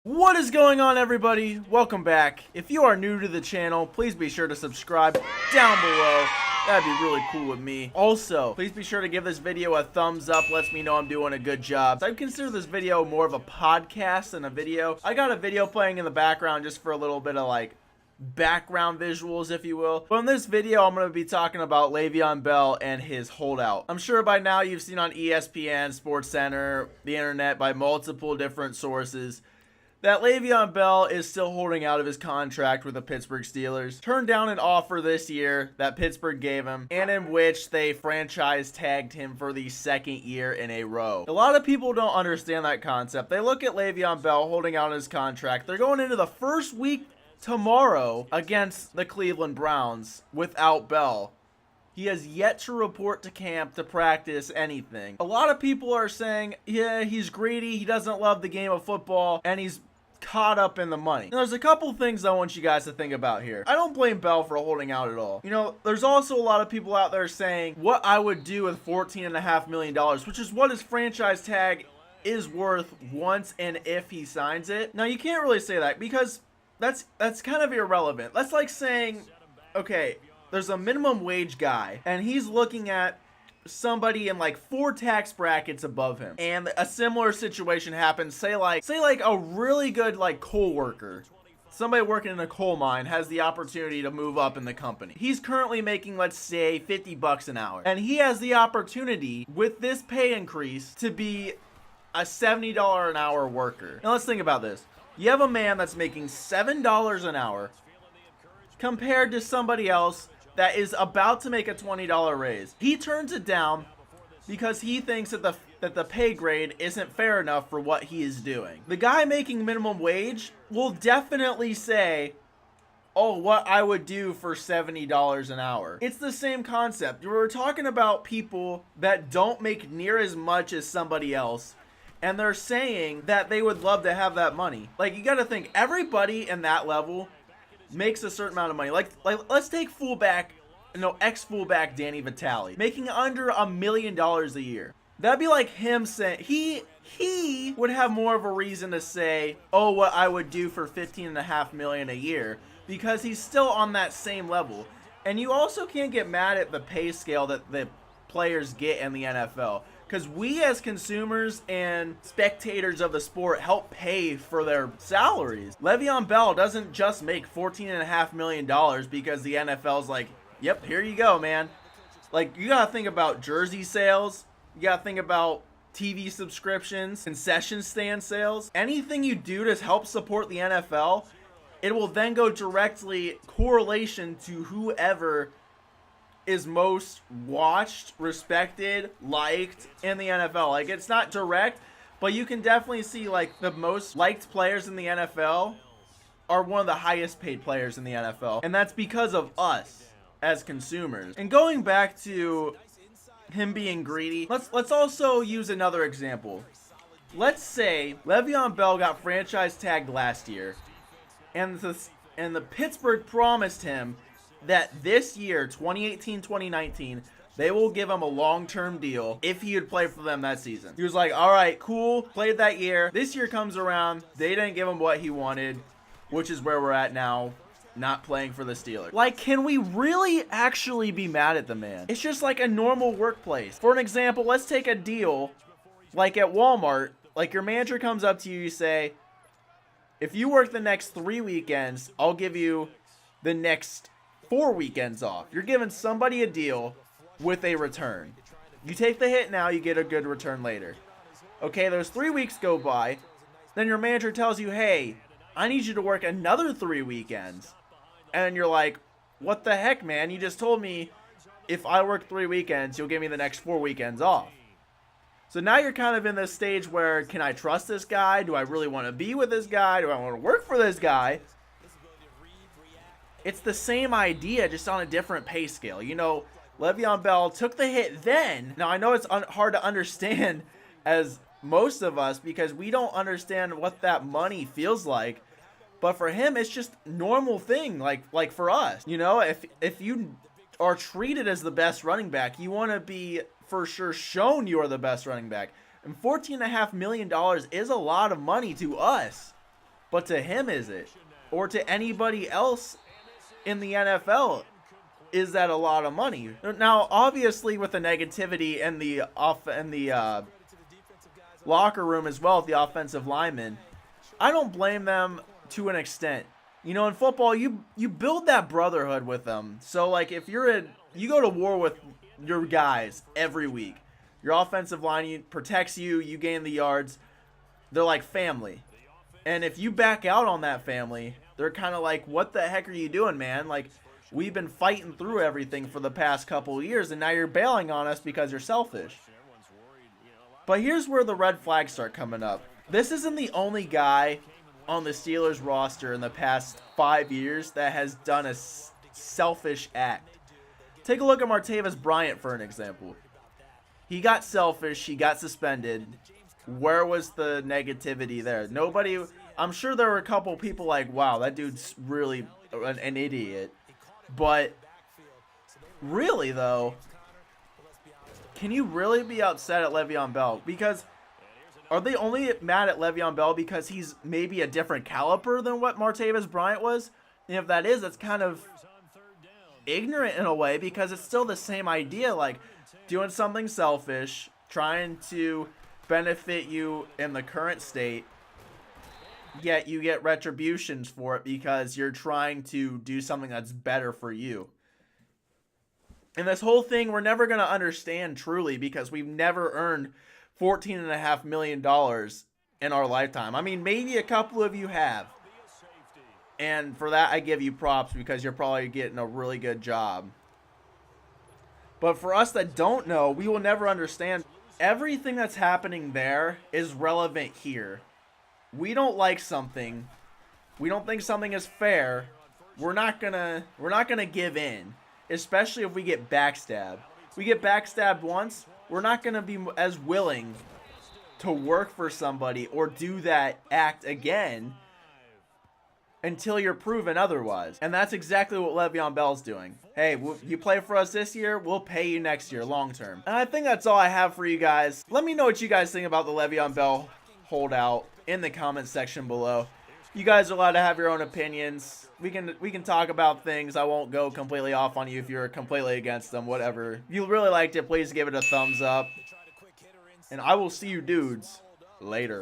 What is going on, everybody? Welcome back. If you are new to the channel, please be sure to subscribe down below. That'd be really cool with me. Also, please be sure to give this video a thumbs up. Lets me know I'm doing a good job. So I consider this video more of a podcast than a video. I got a video playing in the background just for a little bit of like background visuals, if you will. But in this video, I'm going to be talking about Le'Veon Bell and his holdout. I'm sure by now you've seen on ESPN, SportsCenter, the internet, by multiple different sources that Le'Veon Bell is still holding out of his contract with the Pittsburgh Steelers. Turned down an offer this year that Pittsburgh gave him, and in which they franchise tagged him for the second year in a row. A lot of people don't understand that concept. They look at Le'Veon Bell holding out his contract. They're going into the first week tomorrow against the Cleveland Browns without Bell. He has yet to report to camp, to practice, anything. A lot of people are saying, yeah, he's greedy, he doesn't love the game of football, and he's caught up in the money. Now, there's a couple things I want you guys to think about here. I don't blame Bell for holding out at all. You know, there's also a lot of people out there saying what I would do with $14.5 million, which is what his franchise tag is worth once and if he signs it. Now, you can't really say that because that's kind of irrelevant. That's like saying, okay, there's a minimum wage guy and he's looking at somebody in like 4 tax brackets above him, and a similar situation happens. Say like a really good like coal worker, somebody working in a coal mine, has the opportunity to move up in the company. He's currently making, let's say, $50 an hour, and he has the opportunity with this pay increase to be a $70 an hour worker. Now let's think about this. You have a man that's making $7 an hour compared to somebody else that is about to make a $20 raise. He turns it down because he thinks that the pay grade isn't fair enough for what he is doing. The guy making minimum wage will definitely say, oh, what I would do for $70 an hour. It's the same concept. We're talking about people that don't make near as much as somebody else, and they're saying that they would love to have that money. Like, you gotta think, everybody in that level makes a certain amount of money. Like let's take ex-fullback Danny Vitale, making under $1 million a year. That'd be like him saying, he would have more of a reason to say, oh, what I would do for $15.5 million a year, because he's still on that same level. And you also can't get mad at the pay scale that the players get in the NFL, because we as consumers and spectators of the sport help pay for their salaries. Le'Veon Bell doesn't just make $14.5 million because the NFL's like, yep, here you go, man. Like, you gotta think about jersey sales. You gotta think about TV subscriptions, concession stand sales. Anything you do to help support the NFL, it will then go directly correlation to whoever is most watched, respected, liked in the NFL. Like, it's not direct, but you can definitely see like the most liked players in the NFL are one of the highest paid players in the NFL. And that's because of us as consumers. And going back to him being greedy, let's also use another example. Let's say Le'Veon Bell got franchise tagged last year, and the Pittsburgh promised him that this year, 2018-2019, they will give him a long-term deal if he would play for them that season. He was like, all right, cool, played that year. This year comes around, they didn't give him what he wanted, which is where we're at now, not playing for the Steelers. Like, can we really actually be mad at the man? It's just like a normal workplace. For an example, let's take a deal like at Walmart. Like, your manager comes up to you, you say, if you work the next 3 weekends, I'll give you the next 4 weekends off. You're giving somebody a deal with a return. You take the hit now, you get a good return later. Okay, those 3 weeks go by. Then your manager tells you, hey, I need you to work another 3 weekends. And you're like, what the heck, man? You just told me if I work 3 weekends, you'll give me the next 4 weekends off. So now you're kind of in this stage where, can I trust this guy? Do I really want to be with this guy? Do I want to work for this guy? It's the same idea, just on a different pay scale. You know, Le'Veon Bell took the hit then. Now, I know it's hard to understand as most of us because we don't understand what that money feels like. But for him, it's just normal thing, like for us. You know, if you are treated as the best running back, you want to be for sure shown you are the best running back. And $14.5 million is a lot of money to us. But to him, is it? Or to anybody else in the NFL, is that a lot of money? Now, obviously, with the negativity and the locker room as well, with the offensive linemen, I don't blame them to an extent. You know, in football, you build that brotherhood with them. So, like, if you go to war with your guys every week. Your offensive line protects you. You gain the yards. They're like family. And if you back out on that family, they're kind of like, what the heck are you doing, man? Like, we've been fighting through everything for the past couple of years, and now you're bailing on us because you're selfish. But here's where the red flags start coming up. This isn't the only guy on the Steelers roster in the past 5 years that has done a selfish act. Take a look at Martavis Bryant for an example. He got selfish. He got suspended. Where was the negativity there? Nobody. I'm sure there were a couple people like, wow, that dude's really an idiot. But really, though, can you really be upset at Le'Veon Bell? Because are they only mad at Le'Veon Bell because he's maybe a different caliber than what Martavis Bryant was? And if that is, that's kind of ignorant in a way, because it's still the same idea, like doing something selfish, trying to benefit you in the current state, yet you get retributions for it because you're trying to do something that's better for you. And this whole thing we're never going to understand truly, because we've never earned $14.5 million in our lifetime. I mean, maybe a couple of you have. And for that, I give you props, because you're probably getting a really good job. But for us that don't know, we will never understand. Everything that's happening there is relevant here. We don't like something. We don't think something is fair. We're not gonna give in, especially if we get backstabbed. We get backstabbed once, we're not gonna be as willing to work for somebody or do that act again until you're proven otherwise. And that's exactly what Le'Veon Bell's doing. Hey, you play for us this year, we'll pay you next year, long term. And I think that's all I have for you guys. Let me know what you guys think about the Le'Veon Bell holdout in the comment section below. You guys are allowed to have your own opinions. We can talk about things. I won't go completely off on you if you're completely against them, whatever. If you really liked it, please give it a thumbs up. And I will see you dudes later.